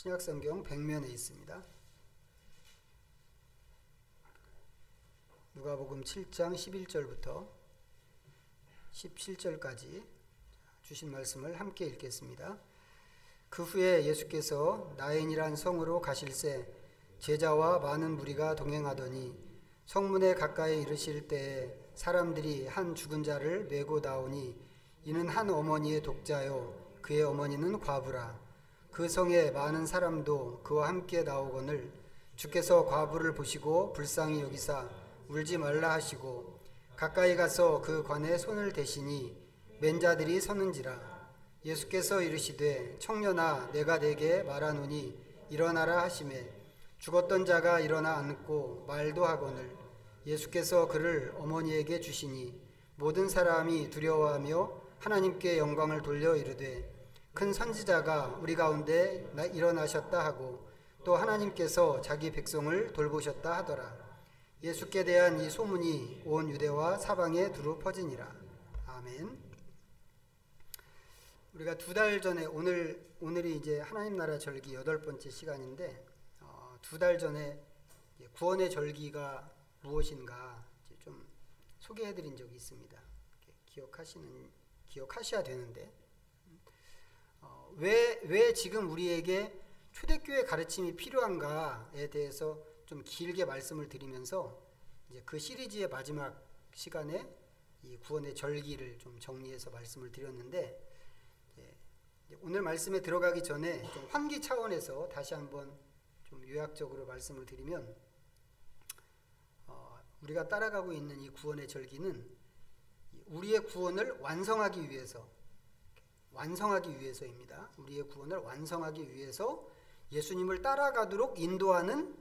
신약성경 100면에 있습니다. 누가복음 7장 11절부터 17절까지 주신 말씀을 함께 읽겠습니다. 그 후에 예수께서 나인이란 성으로 가실새 제자와 많은 무리가 동행하더니 성문에 가까이 이르실 때에 사람들이 한 죽은 자를 메고 나오니 이는 한 어머니의 독자요 그의 어머니는 과부라. 그 성에 많은 사람도 그와 함께 나오거늘 주께서 과부를 보시고 불쌍히 여기사 울지 말라 하시고 가까이 가서 그 관에 손을 대시니 맨 자들이 서는지라. 예수께서 이르시되 청년아 내가 네게 말하노니 일어나라 하시매 죽었던 자가 일어나 앉고 말도 하거늘 예수께서 그를 어머니에게 주시니 모든 사람이 두려워하며 하나님께 영광을 돌려 이르되 큰 선지자가 우리 가운데 일어나셨다 하고 또 하나님께서 자기 백성을 돌보셨다 하더라. 예수께 대한 이 소문이 온 유대와 사방에 두루 퍼지니라. 아멘. 우리가 2달 전에 오늘이 이제 하나님 나라 절기 8번째 시간인데 2달 전에 구원의 절기가 무엇인가 좀 소개해드린 적이 있습니다. 기억하셔야 되는데 왜 지금 우리에게 초대교회 가르침이 필요한가에 대해서 좀 길게 말씀을 드리면서 이제 그 시리즈의 마지막 시간에 이 구원의 절기를 좀 정리해서 말씀을 드렸는데 오늘 말씀에 들어가기 전에 좀 환기 차원에서 다시 한번 좀 요약적으로 말씀을 드리면 우리가 따라가고 있는 이 구원의 절기는 우리의 구원을 완성하기 위해서입니다. 우리의 구원을 완성하기 위해서 예수님을 따라가도록 인도하는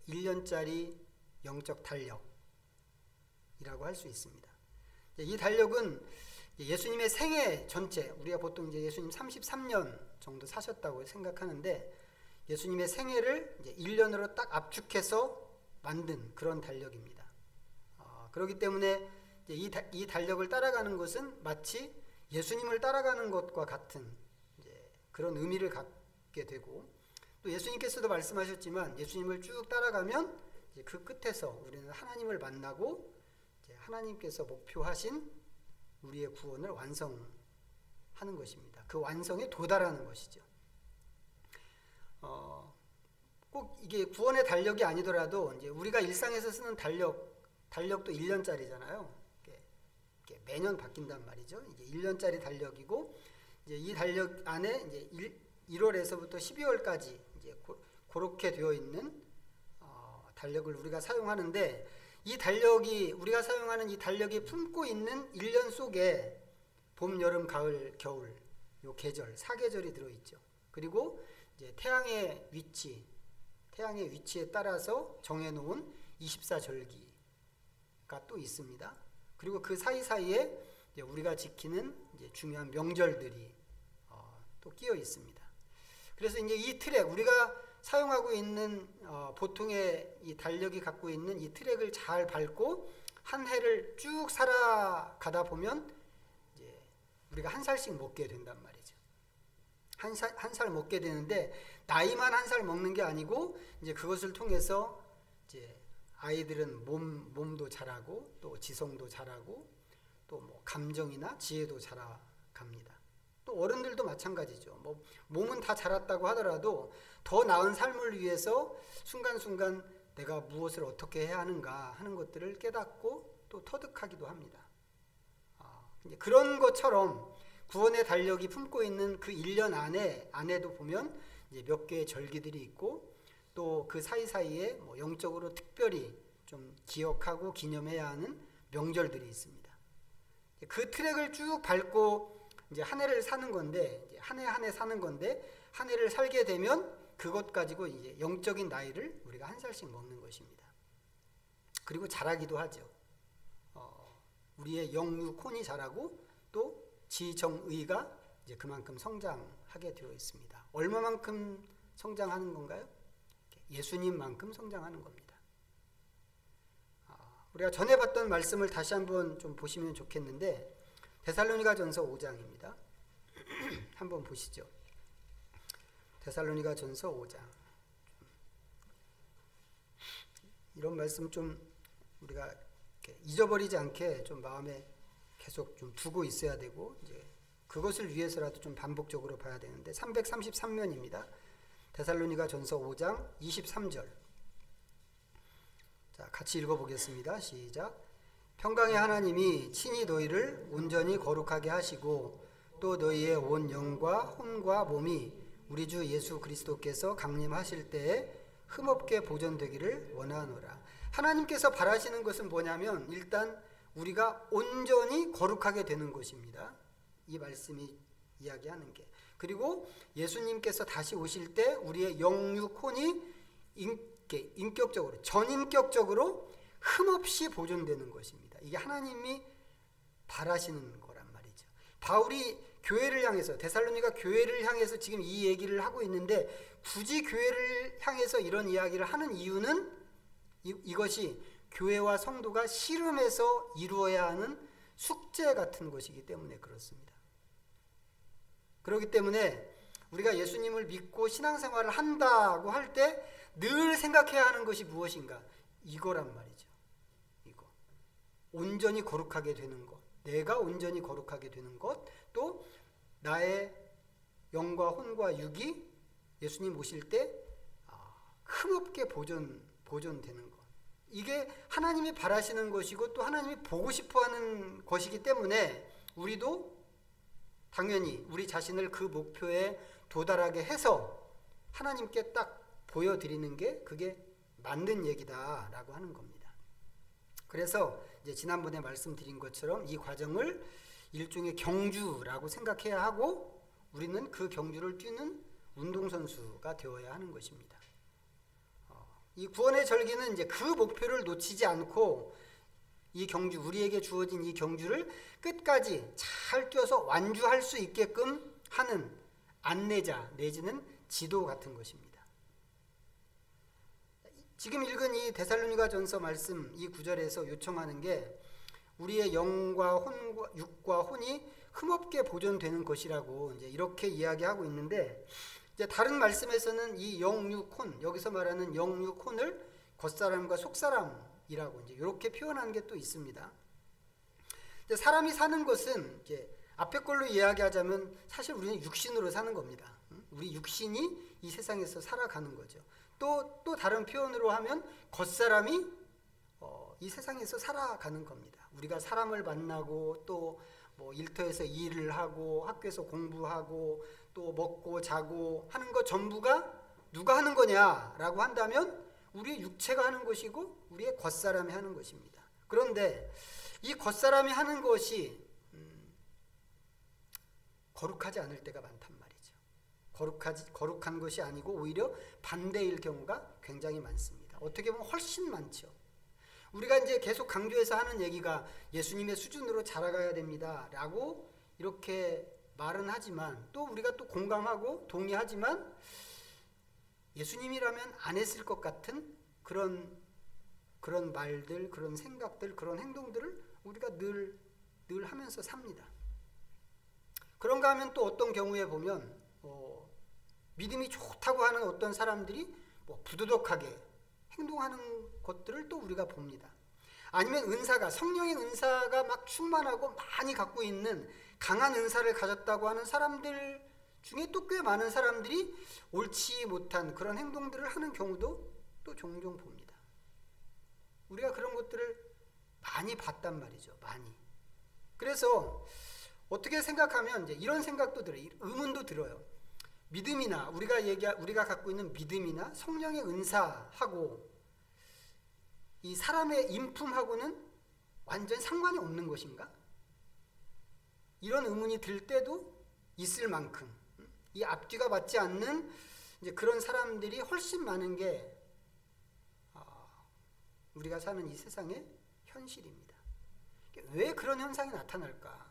1년짜리 영적 달력이라고 할 수 있습니다. 이 달력은 예수님의 생애 전체, 우리가 보통 이제 예수님 33년 정도 사셨다고 생각하는데 예수님의 생애를 이제 1년으로 딱 압축해서 만든 그런 달력입니다. 그렇기 때문에 이 달력을 따라가는 것은 마치 예수님을 따라가는 것과 같은 이제 그런 의미를 갖게 되고, 또 예수님께서도 말씀하셨지만 예수님을 쭉 따라가면 이제 그 끝에서 우리는 하나님을 만나고 이제 하나님께서 목표하신 우리의 구원을 완성하는 것입니다. 그 완성에 도달하는 것이죠. 꼭 이게 구원의 달력이 아니더라도 이제 우리가 일상에서 쓰는 달력도 1년짜리잖아요. 이게 매년 바뀐단 말이죠. 이게 1년짜리 달력이고 이제 이 달력 안에 이제 1월에서부터 12월까지 이제 그렇게 되어 있는 달력을 우리가 사용하는데, 우리가 사용하는 이 달력이 품고 있는 1년 속에 봄, 여름, 가을, 겨울 요 계절 4계절이 들어 있죠. 그리고 이제 태양의 위치에 따라서 정해 놓은 24절기가 또 있습니다. 그리고 그 사이사이에 이제 우리가 지키는 이제 중요한 명절들이 또 끼어 있습니다. 그래서 이제 이 트랙, 우리가 사용하고 있는 보통의 이 달력이 갖고 있는 이 트랙을 잘 밟고 한 해를 쭉 살아가다 보면 이제 우리가 한 살씩 먹게 된단 말이죠. 한 살 먹게 되는데 나이만 한 살 먹는 게 아니고 이제 그것을 통해서 이제 아이들은 몸도 자라고 또 지성도 자라고 또 뭐 감정이나 지혜도 자라갑니다. 또 어른들도 마찬가지죠. 뭐 몸은 다 자랐다고 하더라도 더 나은 삶을 위해서 순간순간 내가 무엇을 어떻게 해야 하는가 하는 것들을 깨닫고 또 터득하기도 합니다. 이제 그런 것처럼 구원의 달력이 품고 있는 그 1년 안에도 보면 이제 몇 개의 절기들이 있고 또 그 사이사이에 뭐 영적으로 특별히 좀 기억하고 기념해야 하는 명절들이 있습니다. 그 트랙을 쭉 밟고 이제 한 해를 사는 건데, 이제 한 해 사는 건데, 한 해를 살게 되면 그것 가지고 이제 영적인 나이를 우리가 한 살씩 먹는 것입니다. 그리고 자라기도 하죠. 우리의 영육혼이 자라고 또 지정의가 이제 그만큼 성장하게 되어 있습니다. 얼마만큼 성장하는 건가요? 예수님만큼 성장하는 겁니다. 우리가 전에 봤던 말씀을 다시 한번 좀 보시면 좋겠는데 데살로니가전서 5장입니다. 한번 보시죠. 데살로니가전서 5장. 이런 말씀 좀 우리가 잊어버리지 않게 좀 마음에 계속 좀 두고 있어야 되고, 이제 그것을 위해서라도 좀 반복적으로 봐야 되는데, 333면입니다. 데살로니가전서 5장 23절. 자, 같이 읽어보겠습니다. 시작. 평강의 하나님이 친히 너희를 온전히 거룩하게 하시고 또 너희의 온 영과 혼과 몸이 우리 주 예수 그리스도께서 강림하실 때에 흠없게 보존되기를 원하노라. 하나님께서 바라시는 것은 뭐냐면 일단 우리가 온전히 거룩하게 되는 것입니다. 이 말씀이 이야기하는 게. 그리고 예수님께서 다시 오실 때 우리의 영육 혼이 인격적으로, 전인격적으로 흠없이 보존되는 것입니다. 이게 하나님이 바라시는 거란 말이죠. 바울이 교회를 향해서, 데살로니가 교회를 향해서 지금 이 얘기를 하고 있는데, 굳이 교회를 향해서 이런 이야기를 하는 이유는 이것이 교회와 성도가 씨름해서 이루어야 하는 숙제 같은 것이기 때문에 그렇습니다. 그렇기 때문에 우리가 예수님을 믿고 신앙생활을 한다고 할 때 늘 생각해야 하는 것이 무엇인가? 이거란 말이죠. 이거. 온전히 거룩하게 되는 것. 내가 온전히 거룩하게 되는 것. 또 나의 영과 혼과 육이 예수님 오실 때 흠없게 보존되는 것. 이게 하나님이 바라시는 것이고 또 하나님이 보고 싶어하는 것이기 때문에 우리도 당연히 우리 자신을 그 목표에 도달하게 해서 하나님께 딱 보여드리는 게 그게 맞는 얘기다라고 하는 겁니다. 그래서 이제 지난번에 말씀드린 것처럼 이 과정을 일종의 경주라고 생각해야 하고 우리는 그 경주를 뛰는 운동선수가 되어야 하는 것입니다. 이 구원의 절기는 이제 그 목표를 놓치지 않고 이 경주, 우리에게 주어진 이 경주를 끝까지 잘 뛰어서 완주할 수 있게끔 하는 안내자 내지는 지도 같은 것입니다. 지금 읽은 이 데살로니가전서 말씀 이 구절에서 요청하는 게 우리의 영과 혼과 육과 혼이 흠없게 보존되는 것이라고 이제 이렇게 이야기하고 있는데, 이제 다른 말씀에서는 이 영육혼, 여기서 말하는 영육혼을 겉사람과 속사람이라고 이제 이렇게 표현한 게 또 있습니다. 이제 사람이 사는 것은 이제 앞에 걸로 이야기하자면 사실 우리는 육신으로 사는 겁니다. 우리 육신이 이 세상에서 살아가는 거죠. 또 다른 표현으로 하면 겉사람이 이 세상에서 살아가는 겁니다. 우리가 사람을 만나고 또 뭐 일터에서 일을 하고 학교에서 공부하고 또 먹고 자고 하는 것 전부가 누가 하는 거냐라고 한다면 우리의 육체가 하는 것이고 우리의 겉사람이 하는 것입니다. 그런데 이 겉사람이 하는 것이 거룩하지 않을 때가 많단 말이죠. 거룩한 것이 아니고 오히려 반대일 경우가 굉장히 많습니다. 어떻게 보면 훨씬 많죠. 우리가 이제 계속 강조해서 하는 얘기가 예수님의 수준으로 자라가야 됩니다 라고 이렇게 말은 하지만 또 우리가 또 공감하고 동의하지만 예수님이라면 안 했을 것 같은 그런 말들, 그런 생각들, 그런 행동들을 우리가 늘 하면서 삽니다. 그런가 하면 또 어떤 경우에 보면 믿음이 좋다고 하는 어떤 사람들이 부도덕하게 행동하는 것들을 또 우리가 봅니다. 아니면 성령의 은사가 막 충만하고 많이 갖고 있는 강한 은사를 가졌다고 하는 사람들 중에 또 꽤 많은 사람들이 옳지 못한 그런 행동들을 하는 경우도 또 종종 봅니다. 우리가 그런 것들을 많이 봤단 말이죠. 많이. 그래서 어떻게 생각하면 이제 이런 생각도 들어요. 의문도 들어요. 믿음이나 우리가 갖고 있는 믿음이나 성령의 은사하고 이 사람의 인품하고는 완전 상관이 없는 것인가? 이런 의문이 들 때도 있을 만큼 이 앞뒤가 맞지 않는 이제 그런 사람들이 훨씬 많은 게 우리가 사는 이 세상의 현실입니다. 왜 그런 현상이 나타날까?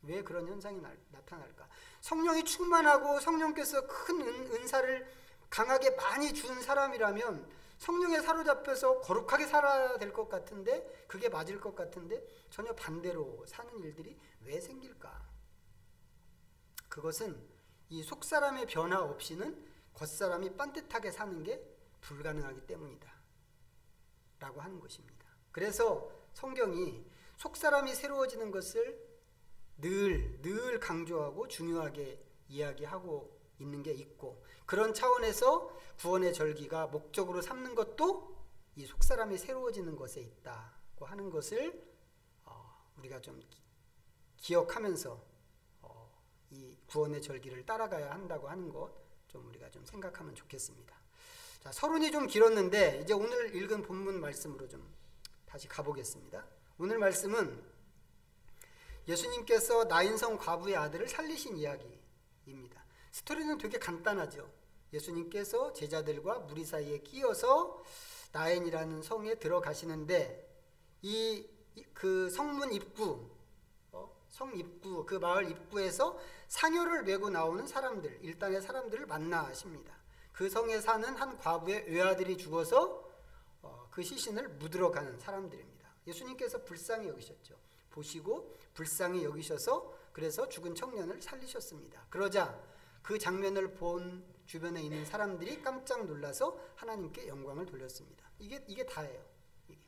왜 그런 현상이 나타날까? 성령이 충만하고 성령께서 큰 은사를 강하게 많이 준 사람이라면 성령에 사로잡혀서 거룩하게 살아야 될 것 같은데, 그게 맞을 것 같은데 전혀 반대로 사는 일들이 왜 생길까? 그것은 이 속사람의 변화 없이는 겉사람이 반듯하게 사는 게 불가능하기 때문이다 라고 하는 것입니다. 그래서 성경이 속사람이 새로워지는 것을 늘 강조하고 중요하게 이야기하고 있는 게 있고, 그런 차원에서 구원의 절기가 목적으로 삼는 것도 이 속사람이 새로워지는 것에 있다고 하는 것을 우리가 좀 기억하면서 이 구원의 절기를 따라가야 한다고 하는 것 좀 우리가 좀 생각하면 좋겠습니다. 자, 서론이 좀 길었는데 이제 오늘 읽은 본문 말씀으로 좀 다시 가보겠습니다. 오늘 말씀은 예수님께서 나인성 과부의 아들을 살리신 이야기입니다. 스토리는 되게 간단하죠. 예수님께서 제자들과 무리 사이에 끼어서 나인이라는 성에 들어가시는데 그 성문 입구, 성 입구, 그 마을 입구에서 상여를 메고 나오는 사람들, 일단의 사람들을 만나십니다. 그 성에 사는 한 과부의 외아들이 죽어서 그 시신을 묻으러 가는 사람들입니다. 예수님께서 불쌍히 여기셨죠. 보시고 불쌍히 여기셔서 그래서 죽은 청년을 살리셨습니다. 그러자 그 장면을 본 주변에 있는 사람들이 깜짝 놀라서 하나님께 영광을 돌렸습니다. 이게 다예요. 이게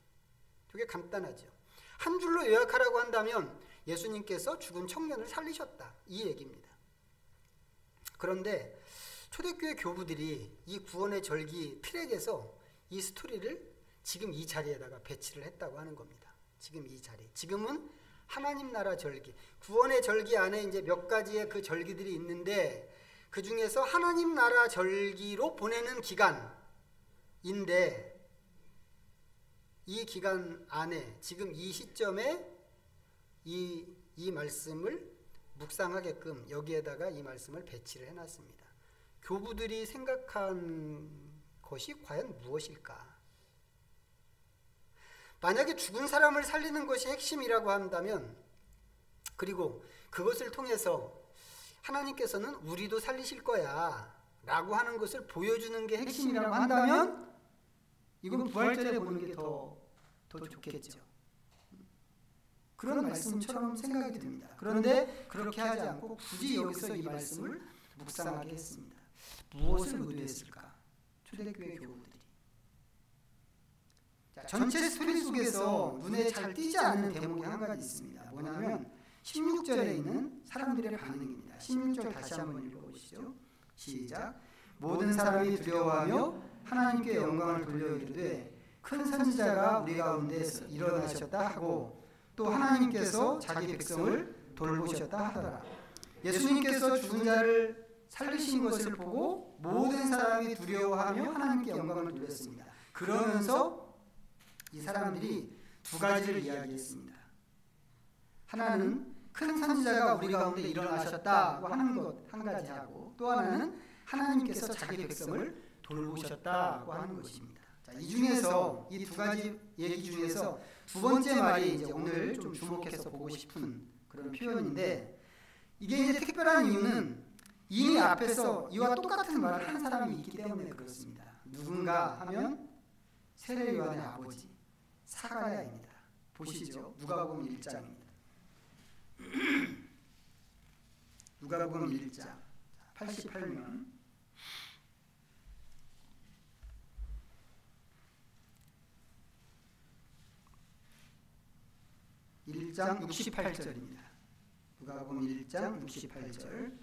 되게 간단하죠. 한 줄로 요약하라고 한다면 예수님께서 죽은 청년을 살리셨다, 이 얘기입니다. 그런데 초대교회 교부들이 이 구원의 절기 트랙에서 이 스토리를 지금 이 자리에다가 배치를 했다고 하는 겁니다. 지금 이 자리. 지금은 하나님 나라 절기, 구원의 절기 안에 이제 몇 가지의 그 절기들이 있는데 그 중에서 하나님 나라 절기로 보내는 기간인데, 이 기간 안에 지금 이 시점에 이 말씀을 묵상하게끔 여기에다가 이 말씀을 배치를 해놨습니다. 교부들이 생각한 것이 과연 무엇일까? 만약에 죽은 사람을 살리는 것이 핵심이라고 한다면, 그리고 그것을 통해서 하나님께서는 우리도 살리실 거야 라고 하는 것을 보여주는 게 핵심이라고 한다면 이건 부활절에 보는 게 더 좋겠죠. 그런 말씀처럼 생각이 듭니다. 그런데 그렇게 하지 않고 굳이 여기서 이 말씀을 묵상하게 했습니다. 무엇을 의도했을까? 초대교회 교우들이. 전체 스토리 속에서 눈에 잘 띄지 않는 대목이 한 가지 있습니다. 뭐냐면 16절에 있는 사람들의 반응입니다. 16절 다시 한번 읽어보시죠. 시작. 모든 사람이 두려워하며 하나님께 영광을 돌려 이르되 큰 선지자가 우리 가운데 일어나셨다 하고 또 하나님께서 자기 백성을 돌보셨다 하더라. 예수님께서 죽은 자를 살리신 것을 보고 모든 사람이 두려워하며 하나님께 영광을 돌렸습니다. 그러면서 이 사람들이 두 가지를 이야기했습니다. 하나는 큰 선지자가 우리 가운데 일어나셨다고 하는 것 한 가지 하고, 또 하나는 하나님께서 자기 백성을 돌보셨다고 하는 것입니다. 자, 이 중에서 이 두 가지 얘기 중에서 두 번째 말이 이제 오늘 좀 주목해서 보고 싶은 그런 표현인데, 이게 이제 특별한 이유는 이미 앞에서 이와 똑같은 말을 한 사람이 있기 때문에 그렇습니다. 누군가 하면 세례 요한의 아버지 사가랴입니다. 보시죠. 누가복음 1장입니다. 누가복음 1장 88면 1장 68절입니다. 누가복음 1장 68절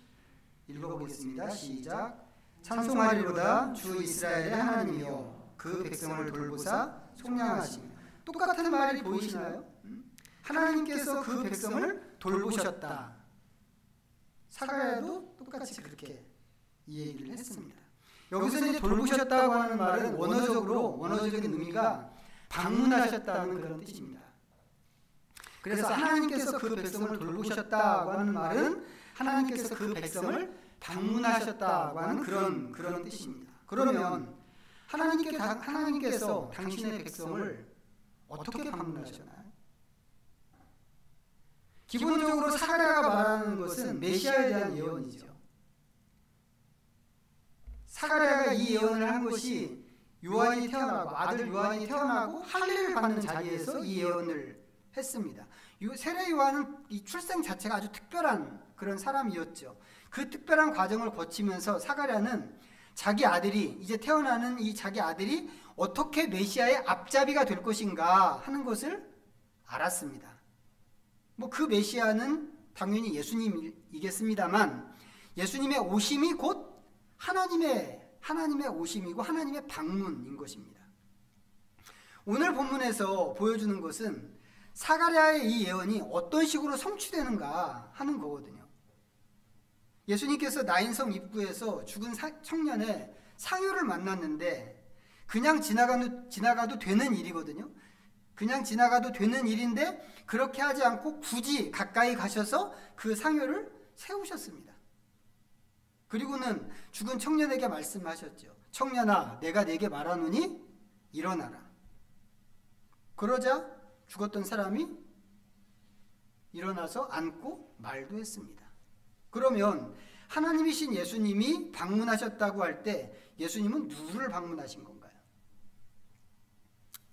읽어보겠습니다. 시작. 찬송하리로다 주 이스라엘의 하나님이여 그 백성을 돌보사 속량하시며. 똑같은 말이 보이시나요? 하나님께서 그 백성을 돌보셨다. 사가랴도 똑같이 그렇게 이 얘기를 했습니다. 여기서 이제 돌보셨다고 하는 말은 원어적인 의미가 방문하셨다는 그런 뜻입니다. 그래서 하나님께서 그 백성을 돌보셨다고 하는 말은 하나님께서 그 백성을 방문하셨다고 하는 그런 뜻입니다. 그러면 하나님께서 당신의 백성을 어떻게 방문하셨나요? 기본적으로 사가랴가 말하는 것은 메시아에 대한 예언이죠. 사가랴가 이 예언을 한 것이 요한이 태어나고 아들 요한이 태어나고 할례를 받는 자리에서 이 예언을 했습니다. 세례 요한은 이 출생 자체가 아주 특별한 그런 사람이었죠. 그 특별한 과정을 거치면서 사가랴는 자기 아들이 이제 태어나는 이 자기 아들이 어떻게 메시아의 앞잡이가 될 것인가 하는 것을 알았습니다. 뭐 그 메시아는 당연히 예수님이겠습니다만 예수님의 오심이 곧 하나님의 오심이고 하나님의 방문인 것입니다. 오늘 본문에서 보여주는 것은 사가랴의 이 예언이 어떤 식으로 성취되는가 하는 거거든요. 예수님께서 나인성 입구에서 죽은 청년의 상효를 만났는데 그냥 지나가도 되는 일이거든요. 그냥 지나가도 되는 일인데 그렇게 하지 않고 굳이 가까이 가셔서 그 상효를 세우셨습니다. 그리고는 죽은 청년에게 말씀하셨죠. 청년아, 내가 네게 말하노니 일어나라. 그러자 죽었던 사람이 일어나서 앉고 말도 했습니다. 그러면 하나님이신 예수님이 방문하셨다고 할 때 예수님은 누구를 방문하신 건가요?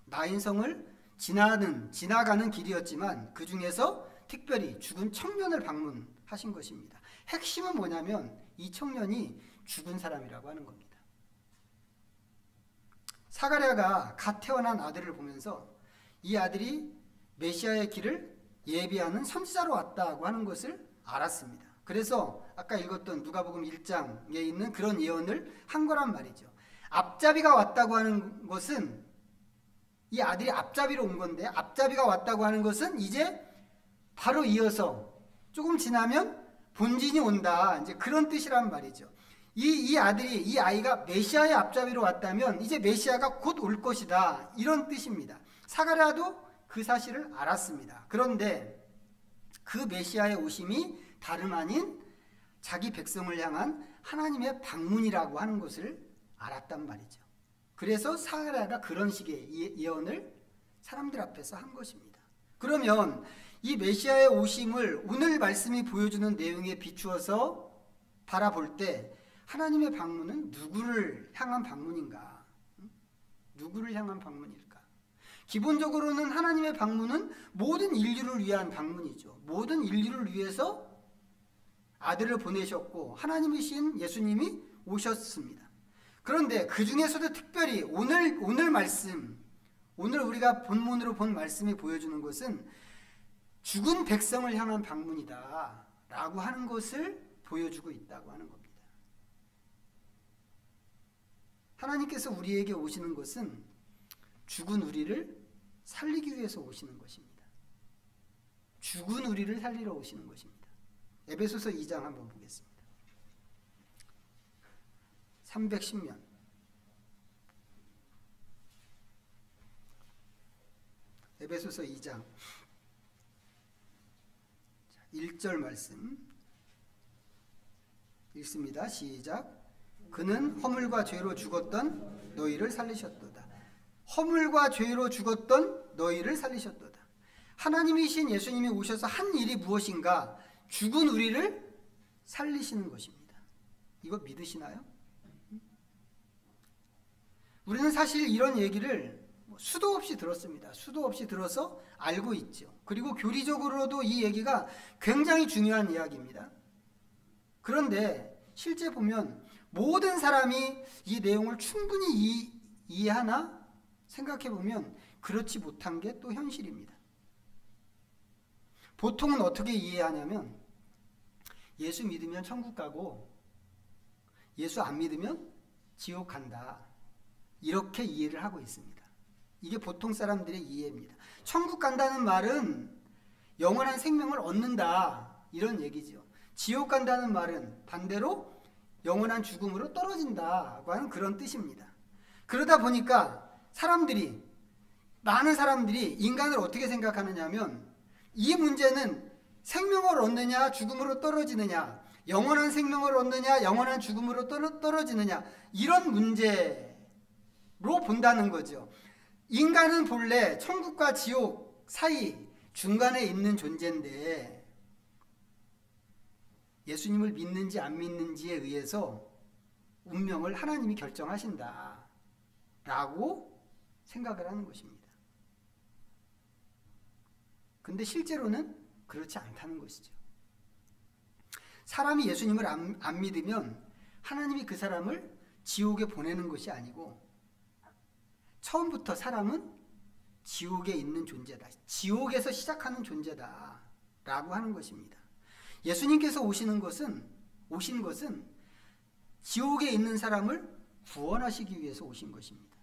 나인성을 지나가는 길이었지만 그 중에서 특별히 죽은 청년을 방문하신 것입니다. 핵심은 뭐냐면 이 청년이 죽은 사람이라고 하는 겁니다. 사가랴가 갓 태어난 아들을 보면서 이 아들이 메시아의 길을 예비하는 선지자로 왔다고 하는 것을 알았습니다. 그래서 아까 읽었던 누가복음 1장에 있는 그런 예언을 한 거란 말이죠. 앞잡이가 왔다고 하는 것은 이 아들이 앞잡이로 온 건데 앞잡이가 왔다고 하는 것은 이제 바로 이어서 조금 지나면 본진이 온다. 이제 그런 뜻이란 말이죠. 이 아이가 메시아의 앞잡이로 왔다면 이제 메시아가 곧 올 것이다. 이런 뜻입니다. 사가랴도 그 사실을 알았습니다. 그런데 그 메시아의 오심이 다름 아닌 자기 백성을 향한 하나님의 방문이라고 하는 것을 알았단 말이죠. 그래서 사가랴가 그런 식의 예언을 사람들 앞에서 한 것입니다. 그러면 이 메시아의 오심을 오늘 말씀이 보여주는 내용에 비추어서 바라볼 때 하나님의 방문은 누구를 향한 방문인가? 누구를 향한 방문일까? 기본적으로는 하나님의 방문은 모든 인류를 위한 방문이죠. 모든 인류를 위해서 아들을 보내셨고 하나님이신 예수님이 오셨습니다. 그런데 그 중에서도 특별히 오늘 말씀, 오늘 우리가 본문으로 본 말씀이 보여주는 것은 죽은 백성을 향한 방문이다 라고 하는 것을 보여주고 있다고 하는 겁니다. 하나님께서 우리에게 오시는 것은 죽은 우리를 살리기 위해서 오시는 것입니다. 죽은 우리를 살리러 오시는 것입니다. 에베소서 2장 한번 보겠습니다. 310면 에베소서 2장 1절 말씀 읽습니다. 시작. 그는 허물과 죄로 죽었던 너희를 살리셨도다. 허물과 죄로 죽었던 너희를 살리셨도다. 하나님이신 예수님이 오셔서 한 일이 무엇인가? 죽은 우리를 살리시는 것입니다. 이거 믿으시나요? 우리는 사실 이런 얘기를 수도 없이 들었습니다. 수도 없이 들어서 알고 있죠. 그리고 교리적으로도 이 얘기가 굉장히 중요한 이야기입니다. 그런데 실제 보면 모든 사람이 이 내용을 충분히 이해하나 생각해 보면 그렇지 못한 게 또 현실입니다. 보통은 어떻게 이해하냐면 예수 믿으면 천국 가고 예수 안 믿으면 지옥 간다. 이렇게 이해를 하고 있습니다. 이게 보통 사람들의 이해입니다. 천국 간다는 말은 영원한 생명을 얻는다. 이런 얘기죠. 지옥 간다는 말은 반대로 영원한 죽음으로 떨어진다고 하는 그런 뜻입니다. 그러다 보니까 많은 사람들이 인간을 어떻게 생각하느냐 하면 이 문제는 생명을 얻느냐 죽음으로 떨어지느냐, 영원한 생명을 얻느냐 영원한 죽음으로 떨어지느냐, 이런 문제로 본다는 거죠. 인간은 본래 천국과 지옥 사이 중간에 있는 존재인데 예수님을 믿는지 안 믿는지에 의해서 운명을 하나님이 결정하신다 라고 생각을 하는 것입니다. 근데 실제로는 그렇지 않다는 것이죠. 사람이 예수님을 안 믿으면 하나님이 그 사람을 지옥에 보내는 것이 아니고 처음부터 사람은 지옥에 있는 존재다. 지옥에서 시작하는 존재다. 라고 하는 것입니다. 예수님께서 오신 것은 지옥에 있는 사람을 구원하시기 위해서 오신 것입니다.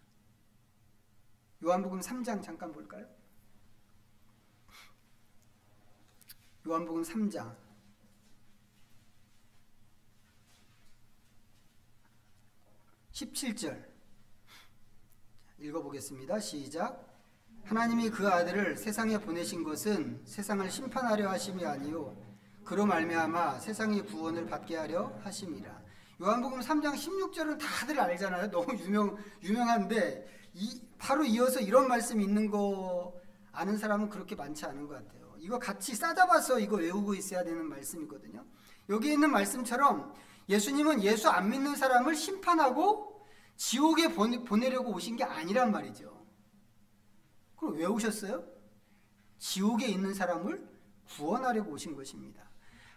요한복음 3장 잠깐 볼까요? 요한복음 3장 17절 읽어보겠습니다. 시작. 하나님이 그 아들을 세상에 보내신 것은 세상을 심판하려 하심이 아니요 그로 말미암아 세상이 구원을 받게 하려 하심이라. 요한복음 3장 16절은 다들 알잖아요. 너무 유명한데 바로 이어서 이런 말씀이 있는 거 아는 사람은 그렇게 많지 않은 것 같아요. 이거 같이 싸잡아서 이거 외우고 있어야 되는 말씀이거든요. 여기 있는 말씀처럼 예수님은 예수 안 믿는 사람을 심판하고 지옥에 보내려고 오신 게 아니란 말이죠. 그럼 왜 오셨어요? 지옥에 있는 사람을 구원하려고 오신 것입니다.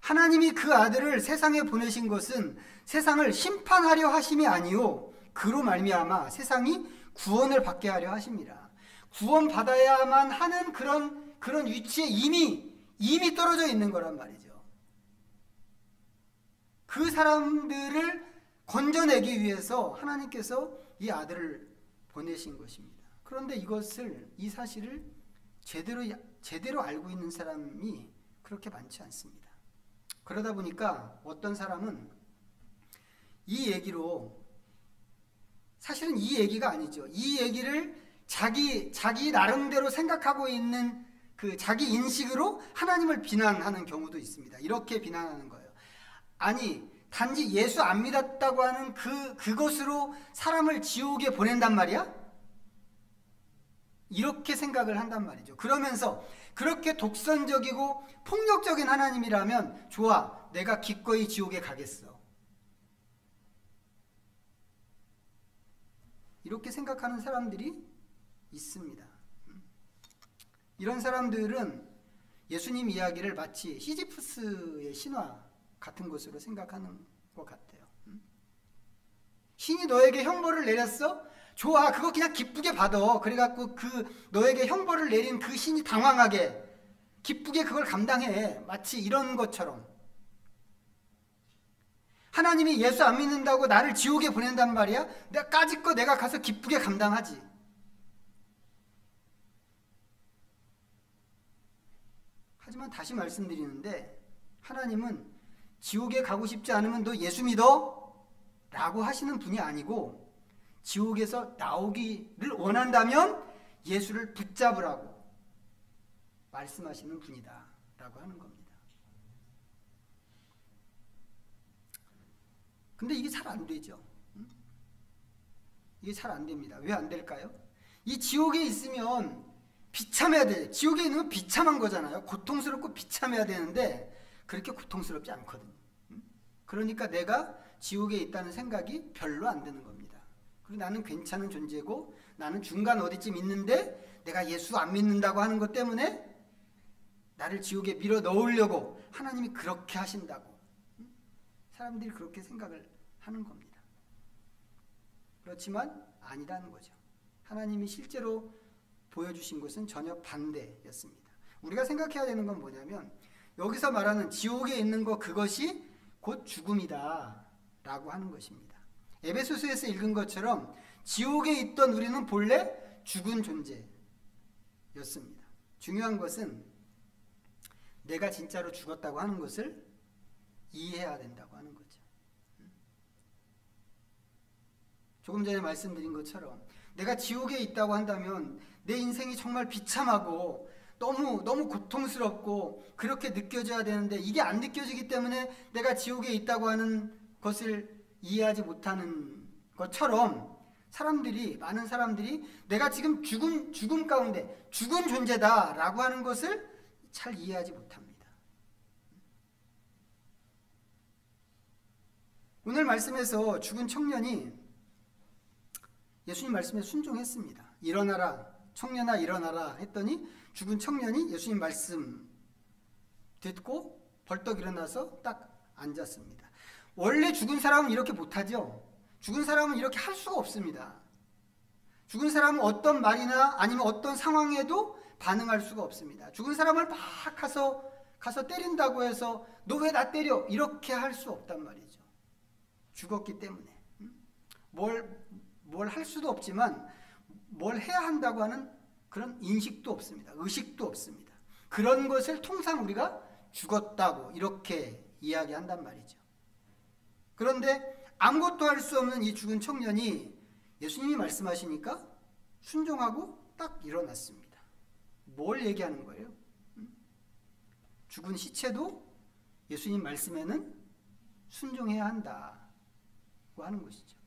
하나님이 그 아들을 세상에 보내신 것은 세상을 심판하려 하심이 아니요 그로 말미암아 세상이 구원을 받게 하려 하심이라. 구원받아야만 하는 그런 위치에 이미 떨어져 있는 거란 말이죠. 그 사람들을 건져내기 위해서 하나님께서 이 아들을 보내신 것입니다. 그런데 이 사실을 제대로 알고 있는 사람이 그렇게 많지 않습니다. 그러다 보니까 어떤 사람은 이 얘기로, 사실은 이 얘기가 아니죠. 이 얘기를 자기 나름대로 생각하고 있는 그 자기 인식으로 하나님을 비난하는 경우도 있습니다. 이렇게 비난하는 거예요. 아니, 단지 예수 안 믿었다고 하는 그것으로 사람을 지옥에 보낸단 말이야? 이렇게 생각을 한단 말이죠. 그러면서 그렇게 독선적이고 폭력적인 하나님이라면 좋아, 내가 기꺼이 지옥에 가겠어. 이렇게 생각하는 사람들이 있습니다. 이런 사람들은 예수님 이야기를 마치 시지프스의 신화 같은 것으로 생각하는 것 같아요. 신이 너에게 형벌을 내렸어? 좋아, 그거 그냥 기쁘게 받아. 그래갖고 너에게 형벌을 내린 그 신이 당황하게 기쁘게 그걸 감당해. 마치 이런 것처럼 하나님이 예수 안 믿는다고 나를 지옥에 보낸단 말이야? 내가 가서 기쁘게 감당하지. 하지만 다시 말씀드리는데 하나님은 지옥에 가고 싶지 않으면 너 예수 믿어? 라고 하시는 분이 아니고 지옥에서 나오기를 원한다면 예수를 붙잡으라고 말씀하시는 분이다 라고 하는 겁니다. 근데 이게 잘 안 되죠. 이게 잘 안 됩니다. 왜 안 될까요? 이 지옥에 있으면 비참해야 돼. 지옥에 있는 건 비참한 거잖아요. 고통스럽고 비참해야 되는데 그렇게 고통스럽지 않거든요. 그러니까 내가 지옥에 있다는 생각이 별로 안 드는 겁니다. 그리고 나는 괜찮은 존재고 나는 중간 어디쯤 있는데 내가 예수 안 믿는다고 하는 것 때문에 나를 지옥에 밀어 넣으려고 하나님이 그렇게 하신다고 사람들이 그렇게 생각을 하는 겁니다. 그렇지만 아니라는 거죠. 하나님이 실제로 보여주신 것은 전혀 반대였습니다. 우리가 생각해야 되는 건 뭐냐면 여기서 말하는 지옥에 있는 것, 그것이 곧 죽음이다 라고 하는 것입니다. 에베소서에서 읽은 것처럼 지옥에 있던 우리는 본래 죽은 존재였습니다. 중요한 것은 내가 진짜로 죽었다고 하는 것을 이해해야 된다고 하는 거죠. 조금 전에 말씀드린 것처럼 내가 지옥에 있다고 한다면 내 인생이 정말 비참하고 너무 고통스럽고 그렇게 느껴져야 되는데 이게 안 느껴지기 때문에 내가 지옥에 있다고 하는 것을 이해하지 못하는 것처럼 많은 사람들이 내가 지금 죽음 가운데 죽은 존재다라고 하는 것을 잘 이해하지 못합니다. 오늘 말씀에서 죽은 청년이 예수님 말씀에 순종했습니다. 일어나라, 청년아 일어나라 했더니 죽은 청년이 예수님 말씀 듣고 벌떡 일어나서 딱 앉았습니다. 원래 죽은 사람은 이렇게 못하죠. 죽은 사람은 이렇게 할 수가 없습니다. 죽은 사람은 어떤 말이나 아니면 어떤 상황에도 반응할 수가 없습니다. 죽은 사람을 막 가서 때린다고 해서 너 왜 나 때려? 이렇게 할 수 없단 말이죠. 죽었기 때문에. 뭘 할 수도 없지만 뭘 해야 한다고 하는 그런 인식도 없습니다. 의식도 없습니다. 그런 것을 통상 우리가 죽었다고 이렇게 이야기한단 말이죠. 그런데 아무것도 할 수 없는 이 죽은 청년이 예수님이 말씀하시니까 순종하고 딱 일어났습니다. 뭘 얘기하는 거예요? 죽은 시체도 예수님 말씀에는 순종해야 한다고 하는 것이죠.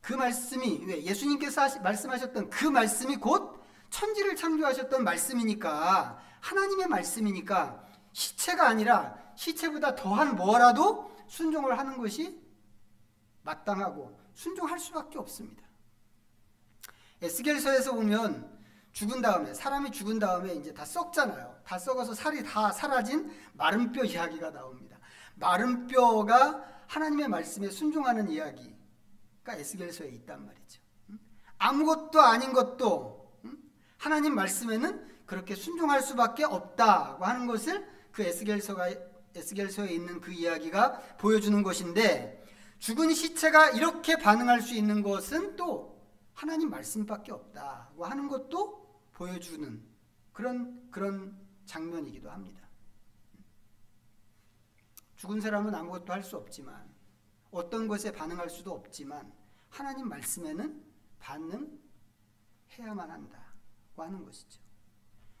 그 말씀이 왜 예수님께서 말씀하셨던 그 말씀이 곧 천지를 창조하셨던 말씀이니까, 하나님의 말씀이니까 시체가 아니라 시체보다 더한 뭐라도 순종을 하는 것이 마땅하고 순종할 수밖에 없습니다. 에스겔서에서 보면 사람이 죽은 다음에 이제 다 썩잖아요. 다 썩어서 살이 다 사라진 마른 뼈 이야기가 나옵니다. 마른 뼈가 하나님의 말씀에 순종하는 이야기가 에스겔서에 있단 말이죠. 아무것도 아닌 것도 하나님 말씀에는 그렇게 순종할 수밖에 없다고 하는 것을 그 에스겔서에 있는 그 이야기가 보여주는 것인데, 죽은 시체가 이렇게 반응할 수 있는 것은 또 하나님 말씀밖에 없다고 하는 것도 보여주는 그런 장면이기도 합니다. 죽은 사람은 아무것도 할 수 없지만, 어떤 것에 반응할 수도 없지만 하나님 말씀에는 반응해야만 한다고 하는 것이죠.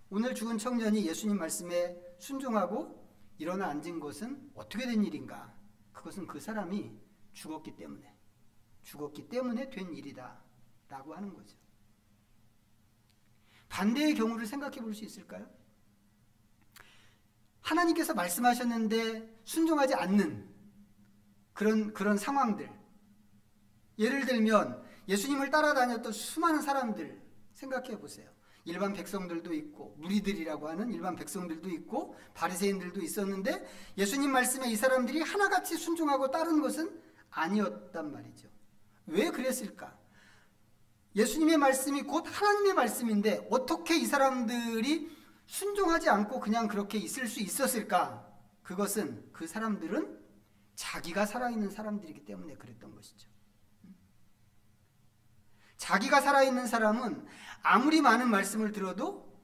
오늘 죽은 청년이 예수님 말씀에 순종하고 일어나 앉은 것은 어떻게 된 일인가? 그것은 그 사람이 죽었기 때문에 된 일이다 라고 하는 거죠. 반대의 경우를 생각해 볼 수 있을까요? 하나님께서 말씀하셨는데 순종하지 않는 그런 상황들, 예를 들면 예수님을 따라다녔던 수많은 사람들 생각해 보세요. 일반 백성들도 있고 무리들이라고 하는 일반 백성들도 있고 바리새인들도 있었는데, 예수님 말씀에 이 사람들이 하나같이 순종하고 따른 것은 아니었단 말이죠. 왜 그랬을까? 예수님의 말씀이 곧 하나님의 말씀인데 어떻게 이 사람들이 순종하지 않고 그냥 그렇게 있을 수 있었을까? 그것은 그 사람들은 자기가 살아있는 사람들이기 때문에 그랬던 것이죠. 자기가 살아있는 사람은 아무리 많은 말씀을 들어도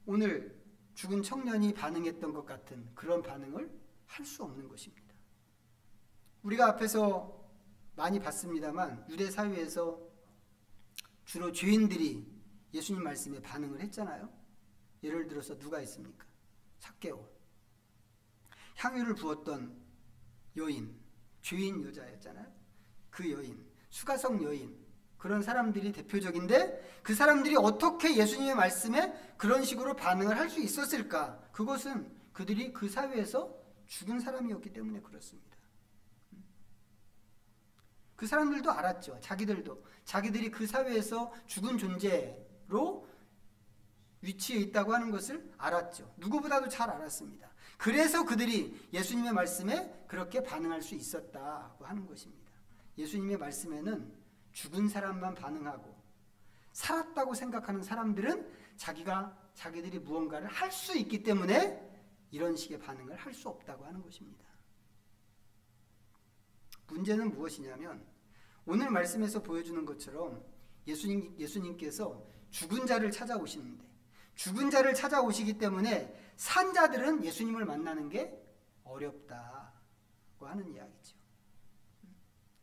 오늘 죽은 청년이 반응했던 것 같은 그런 반응을 할 수 없는 것입니다. 우리가 앞에서 많이 봤습니다만 유대 사회에서 주로 죄인들이 예수님 말씀에 반응을 했잖아요. 예를 들어서 누가 있습니까? 삭개오. 향유를 부었던 여인, 죄인 여자였잖아요. 그 여인, 수가성 여인, 그런 사람들이 대표적인데, 그 사람들이 어떻게 예수님의 말씀에 그런 식으로 반응을 할 수 있었을까? 그것은 그들이 그 사회에서 죽은 사람이었기 때문에 그렇습니다. 그 사람들도 알았죠. 자기들이 그 사회에서 죽은 존재로 위치해 있다고 하는 것을 알았죠. 누구보다도 잘 알았습니다. 그래서 그들이 예수님의 말씀에 그렇게 반응할 수 있었다고 하는 것입니다. 예수님의 말씀에는 죽은 사람만 반응하고, 살았다고 생각하는 사람들은 자기들이 무언가를 할 수 있기 때문에 이런 식의 반응을 할 수 없다고 하는 것입니다. 문제는 무엇이냐면, 오늘 말씀에서 보여주는 것처럼 예수님께서 죽은 자를 찾아오시는데, 죽은 자를 찾아오시기 때문에 산 자들은 예수님을 만나는 게 어렵다고 하는 이야기죠.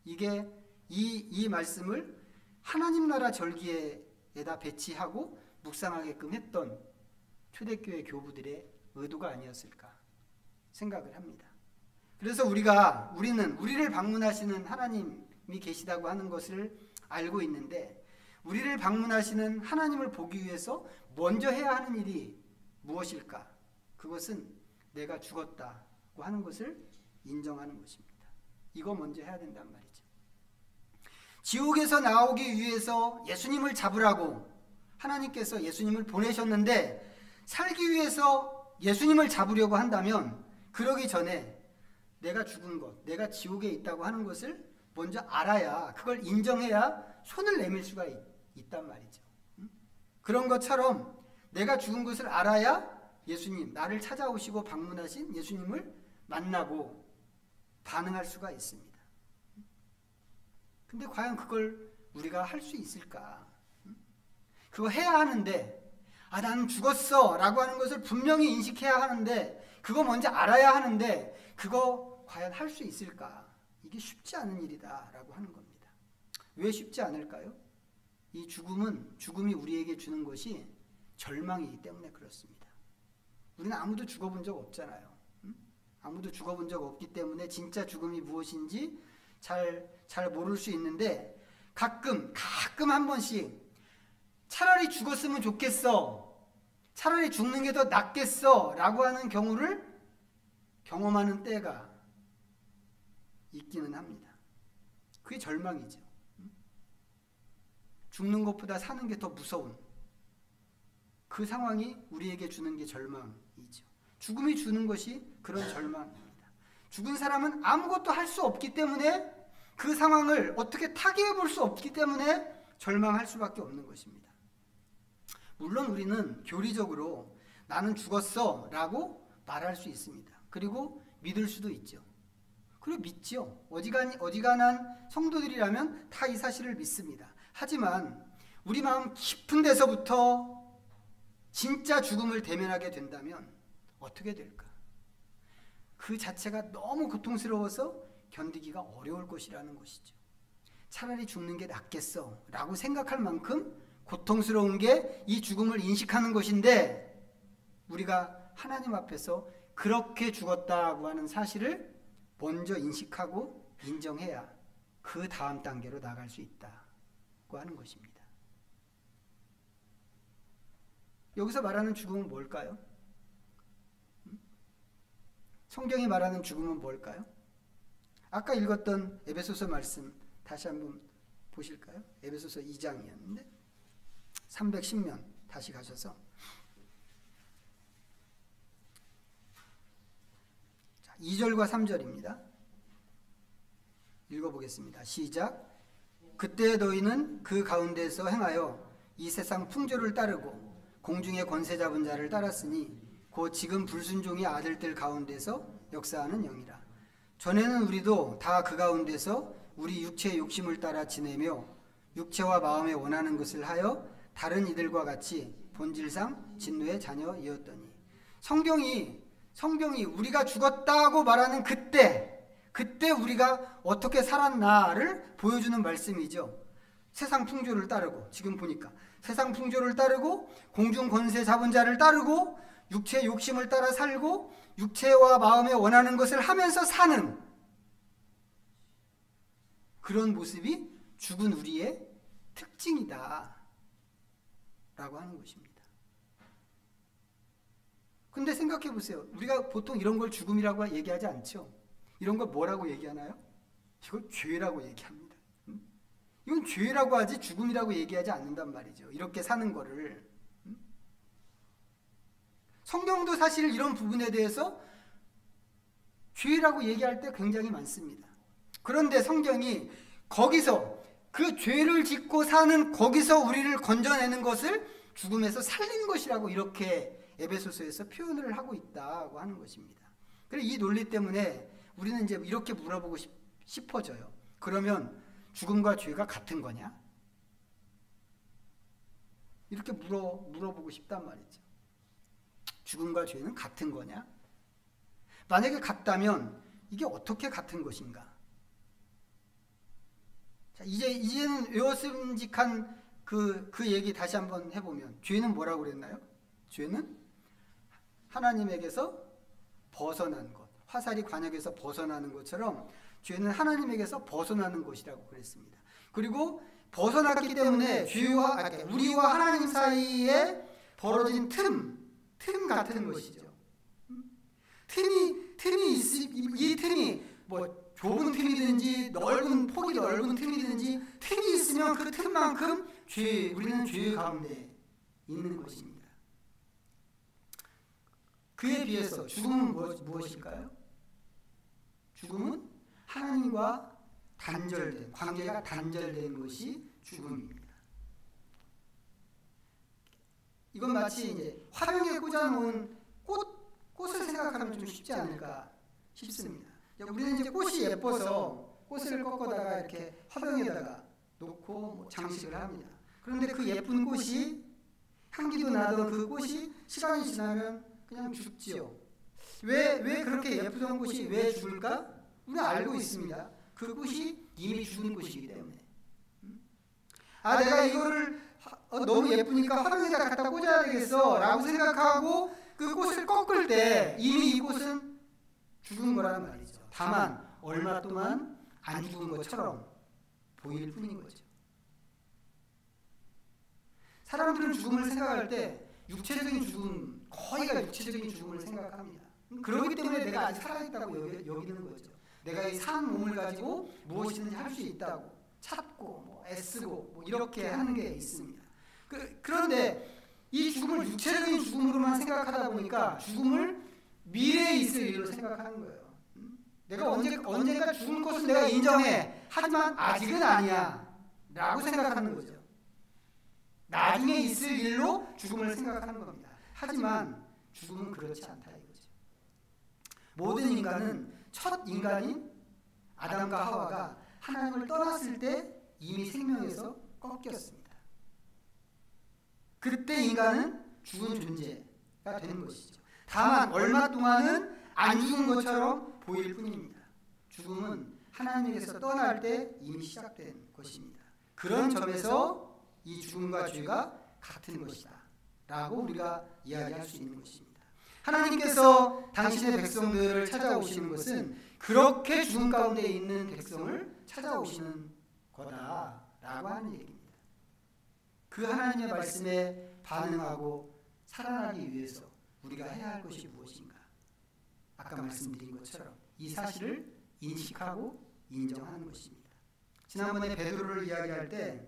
이게 이 말씀을 하나님 나라 절기에다 배치하고 묵상하게끔 했던 초대교회 교부들의 의도가 아니었을까 생각을 합니다. 그래서 우리는 우리를 방문하시는 하나님이 계시다고 하는 것을 알고 있는데, 우리를 방문하시는 하나님을 보기 위해서 먼저 해야 하는 일이 무엇일까? 그것은 내가 죽었다고 하는 것을 인정하는 것입니다. 이거 먼저 해야 된단 말이죠. 지옥에서 나오기 위해서 예수님을 잡으라고 하나님께서 예수님을 보내셨는데, 살기 위해서 예수님을 잡으려고 한다면 그러기 전에 내가 죽은 것, 내가 지옥에 있다고 하는 것을 먼저 알아야, 그걸 인정해야 손을 내밀 수가 있단 말이죠. 그런 것처럼 내가 죽은 것을 알아야 예수님, 나를 찾아오시고 방문하신 예수님을 만나고 반응할 수가 있습니다. 근데 과연 그걸 우리가 할 수 있을까? 그거 해야 하는데, 나는 죽었어 라고 하는 것을 분명히 인식해야 하는데, 그거 먼저 알아야 하는데, 그거 과연 할 수 있을까? 이게 쉽지 않은 일이다 라고 하는 겁니다. 왜 쉽지 않을까요? 이 죽음이 우리에게 주는 것이 절망이기 때문에 그렇습니다. 우리는 아무도 죽어본 적 없잖아요. 아무도 죽어본 적 없기 때문에 진짜 죽음이 무엇인지 잘 모를 수 있는데, 가끔 한 번씩 차라리 죽었으면 좋겠어, 차라리 죽는 게 더 낫겠어 라고 하는 경우를 경험하는 때가 있기는 합니다. 그게 절망이죠. 죽는 것보다 사는 게 더 무서운 그 상황이 우리에게 주는 게 절망이죠. 죽음이 주는 것이 그런 절망입니다. 죽은 사람은 아무것도 할 수 없기 때문에, 그 상황을 어떻게 타개해 볼 수 없기 때문에 절망할 수밖에 없는 것입니다. 물론 우리는 교리적으로 나는 죽었어 라고 말할 수 있습니다. 그리고 믿을 수도 있죠. 그리고 믿죠. 어지간한 성도들이라면 다 이 사실을 믿습니다. 하지만 우리 마음 깊은 데서부터 진짜 죽음을 대면하게 된다면 어떻게 될까? 그 자체가 너무 고통스러워서 견디기가 어려울 것이라는 것이죠. 차라리 죽는 게 낫겠어 라고 생각할 만큼 고통스러운 게 이 죽음을 인식하는 것인데, 우리가 하나님 앞에서 그렇게 죽었다고 하는 사실을 먼저 인식하고 인정해야 그 다음 단계로 나갈 수 있다고 하는 것입니다. 여기서 말하는 죽음은 뭘까요? 성경이 말하는 죽음은 뭘까요? 아까 읽었던 에베소서 말씀 다시 한번 보실까요? 에베소서 2장이었는데 310면 다시 가셔서 2절과 3절입니다. 읽어보겠습니다. 시작. 그때 너희는 그 가운데서 행하여 이 세상 풍조를 따르고 공중의 권세 잡은 자를 따랐으니 곧 지금 불순종의 아들들 가운데서 역사하는 영이라. 전에는 우리도 다 그 가운데서 우리 육체의 욕심을 따라 지내며 육체와 마음에 원하는 것을 하여 다른 이들과 같이 본질상 진노의 자녀이었더니. 성경이 우리가 죽었다고 말하는 그때 우리가 어떻게 살았나를 보여주는 말씀이죠. 세상 풍조를 따르고, 지금 보니까 세상 풍조를 따르고 공중 권세 잡은 자를 따르고 육체의 욕심을 따라 살고 육체와 마음에 원하는 것을 하면서 사는 그런 모습이 죽은 우리의 특징이다 라고 하는 것입니다. 근데 생각해 보세요. 우리가 보통 이런 걸 죽음이라고 얘기하지 않죠. 이런 걸 뭐라고 얘기하나요? 이걸 죄라고 얘기합니다. 이건 죄라고 하지 죽음이라고 얘기하지 않는단 말이죠. 이렇게 사는 거를. 성경도 사실 이런 부분에 대해서 죄라고 얘기할 때 굉장히 많습니다. 그런데 성경이 거기서 그 죄를 짓고 사는 거기서 우리를 건져내는 것을 죽음에서 살린 것이라고 이렇게 에베소서에서 표현을 하고 있다고 하는 것입니다. 그래서 이 논리 때문에 우리는 이제 이렇게 물어보고 싶어져요. 그러면 죽음과 죄가 같은 거냐? 이렇게 물어보고 싶단 말이죠. 죽음과 죄는 같은 거냐? 만약에 같다면 이게 어떻게 같은 것인가? 자, 이제는 외웠음직한 그 얘기 다시 한번 해보면, 죄는 뭐라고 그랬나요? 죄는 하나님에게서 벗어난 것, 화살이 관역에서 벗어나는 것처럼 죄는 하나님에게서 벗어나는 것이라고 그랬습니다. 그리고 벗어났기 때문에 우리와 하나님 사이에 벌어진 틈 같은 것이죠. 이 틈이 뭐 좁은 틈이든지 폭이 넓은 틈이든지 틈이 있으면 그 틈만큼 우리는 죄 가운데 있는 것입니다. 그에 비해서 죽음은 무엇일까요? 죽음은 하나님과 단절된, 관계가 단절된 것이 죽음입니다. 이건 마치 이제 화병에 꽂아놓은 꽃을 생각하면 좀 쉽지 않을까 싶습니다. 우리는 이제 꽃이 예뻐서 꽃을 꺾어다가 이렇게 화병에다가 놓고 뭐 장식을 합니다. 그런데 그 예쁜 꽃이, 향기도 나던 그 꽃이 시간이 지나면 그냥 죽지요. 왜 그렇게 예쁘던 꽃이 왜 죽을까? 우리는 알고 있습니다. 그 꽃이 이미 죽은 꽃이기 때문에. 내가 이거를 너무 예쁘니까 화병에다 갖다 꽂아야 되겠어 라고 생각하고 그 꽃을 꺾을 때 이미 이 꽃은 죽은 거라는 말이죠. 다만 얼마 동안 안 죽은 것처럼 보일 뿐인 거죠. 사람들은 죽음을 생각할 때 육체적인 죽음, 거의가 육체적인 죽음을 생각합니다. 그렇기 때문에 내가 아직 살아있다고 여기는 거죠. 내가 이 산 몸을 가지고 무엇이든지 할 수 있다고 찾고 뭐 애쓰고 뭐 이렇게 하는 게 있습니다. 그런데 이 죽음을 육체적인 죽음으로만 생각하다 보니까 죽음을 미래에 있을 일로 생각하는 거예요. 내가 언젠가 죽을 것은 내가 인정해. 하지만 아직은 아니야 라고 생각하는 거죠. 나중에 있을 일로 죽음을 생각하는 겁니다. 하지만 죽음은 그렇지 않다 이거죠. 모든 인간은 첫 인간인 아담과 하와가 하나님을 떠났을 때 이미 생명에서 꺾였습니다. 그때 인간은 죽은 존재가 되는 것이죠. 다만 얼마 동안은 안 죽은 것처럼 보일 뿐입니다. 죽음은 하나님에게서 떠날 때 이미 시작된 것입니다. 그런 점에서 이 죽음과 죄가 같은 것이다 라고 우리가 이야기할 수 있는 것입니다. 하나님께서 당신의 백성들을 찾아오시는 것은 그렇게 죽음 가운데 있는 백성을 찾아오시는 거다라고 하는 얘기입니다. 그 하나님의 말씀에 반응하고 살아나기 위해서 우리가 해야 할 것이 무엇인가? 아까 말씀드린 것처럼 이 사실을 인식하고 인정하는 것입니다. 지난번에 베드로를 이야기할 때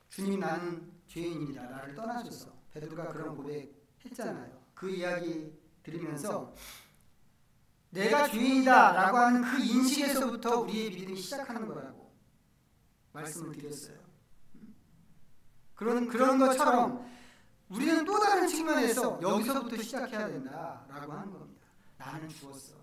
주님 나는 죄인입니다. 나를 떠나소서. 베드로가 그런 고백했잖아요. 그 이야기 들으면서 내가 죄인이다 라고 하는 그 인식에서부터 우리의 믿음이 시작하는 거라고 말씀을 드렸어요. 그런 것처럼 우리는 또 다른 측면에서 여기서부터 시작해야 된다라고 하는 겁니다. 나는 죽었어.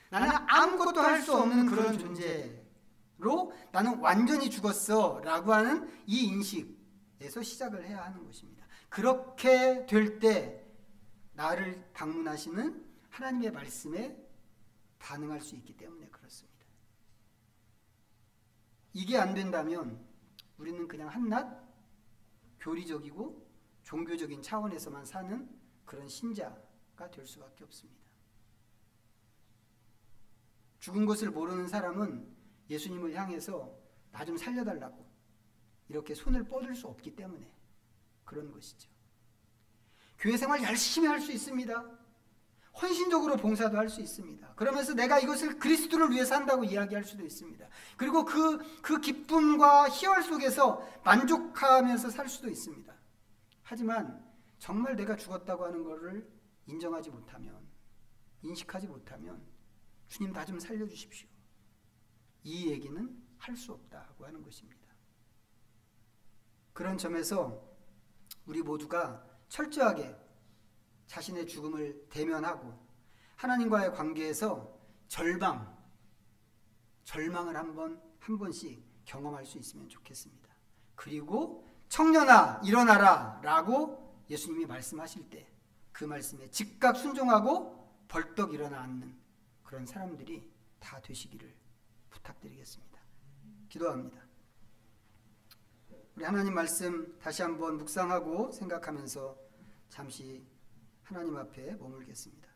나는 아무것도 할 수 없는 그런 존재로 나는 완전히 죽었어 라고 하는 이 인식에서 시작을 해야 하는 것입니다. 그렇게 될 때 나를 방문하시는 하나님의 말씀에 반응할 수 있기 때문에 그렇습니다. 이게 안 된다면 우리는 그냥 한낱 교리적이고 종교적인 차원에서만 사는 그런 신자가 될 수밖에 없습니다. 죽은 것을 모르는 사람은 예수님을 향해서 나 좀 살려달라고 이렇게 손을 뻗을 수 없기 때문에 그런 것이죠. 교회 생활 열심히 할 수 있습니다. 헌신적으로 봉사도 할 수 있습니다. 그러면서 내가 이것을 그리스도를 위해서 한다고 이야기할 수도 있습니다. 그리고 그 기쁨과 희열 속에서 만족하면서 살 수도 있습니다. 하지만 정말 내가 죽었다고 하는 것을 인정하지 못하면, 인식하지 못하면 주님 나 좀 살려주십시오. 이 얘기는 할 수 없다고 하는 것입니다. 그런 점에서 우리 모두가 철저하게 자신의 죽음을 대면하고 하나님과의 관계에서 절망을 한 번씩 경험할 수 있으면 좋겠습니다. 그리고 청년아 일어나라 라고 예수님이 말씀하실 때 그 말씀에 즉각 순종하고 벌떡 일어나 앉는 그런 사람들이 다 되시기를 부탁드리겠습니다. 기도합니다. 우리 하나님 말씀 다시 한번 묵상하고 생각하면서 잠시 하나님 앞에 머물겠습니다.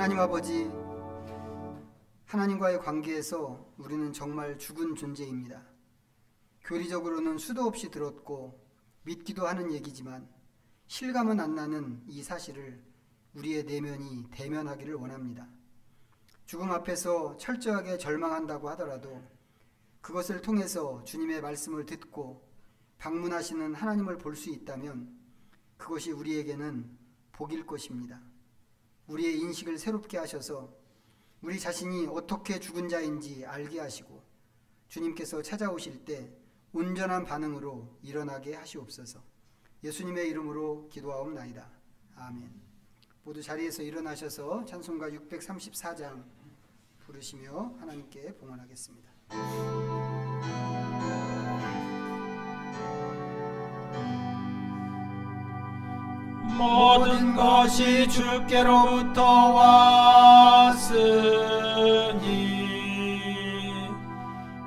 하나님 아버지, 하나님과의 관계에서 우리는 정말 죽은 존재입니다. 교리적으로는 수도 없이 들었고 믿기도 하는 얘기지만 실감은 안 나는 이 사실을 우리의 내면이 대면하기를 원합니다. 죽음 앞에서 철저하게 절망한다고 하더라도 그것을 통해서 주님의 말씀을 듣고 방문하시는 하나님을 볼 수 있다면 그것이 우리에게는 복일 것입니다. 우리의 인식을 새롭게 하셔서 우리 자신이 어떻게 죽은 자인지 알게 하시고 주님께서 찾아오실 때 온전한 반응으로 일어나게 하시옵소서. 예수님의 이름으로 기도하옵나이다. 아멘. 모두 자리에서 일어나셔서 찬송가 634장 부르시며 하나님께 봉헌하겠습니다. 모든 것이 주께로부터 왔으니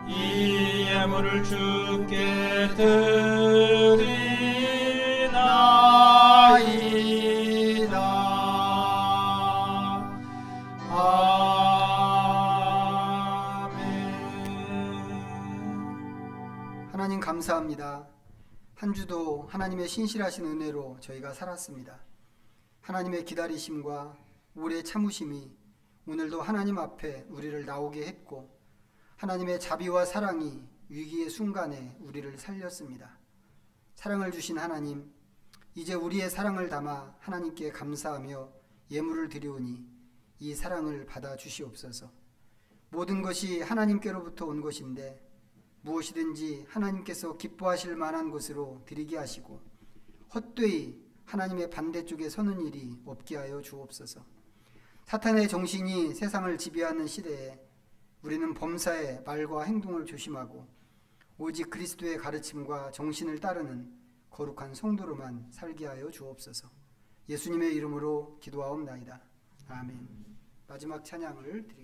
이 예물을 주께 드리나이다. 아멘. 하나님 감사합니다. 한 주도 하나님의 신실하신 은혜로 저희가 살았습니다. 하나님의 기다리심과 오래 참으심이 오늘도 하나님 앞에 우리를 나오게 했고 하나님의 자비와 사랑이 위기의 순간에 우리를 살렸습니다. 사랑을 주신 하나님, 이제 우리의 사랑을 담아 하나님께 감사하며 예물을 드리오니 이 사랑을 받아 주시옵소서. 모든 것이 하나님께로부터 온 것인데 무엇이든지 하나님께서 기뻐하실 만한 것으로 드리게 하시고 헛되이 하나님의 반대쪽에 서는 일이 없게 하여 주옵소서. 사탄의 정신이 세상을 지배하는 시대에 우리는 범사의 말과 행동을 조심하고 오직 그리스도의 가르침과 정신을 따르는 거룩한 성도로만 살게 하여 주옵소서. 예수님의 이름으로 기도하옵나이다. 아멘. 마지막 찬양을 드리겠습니다.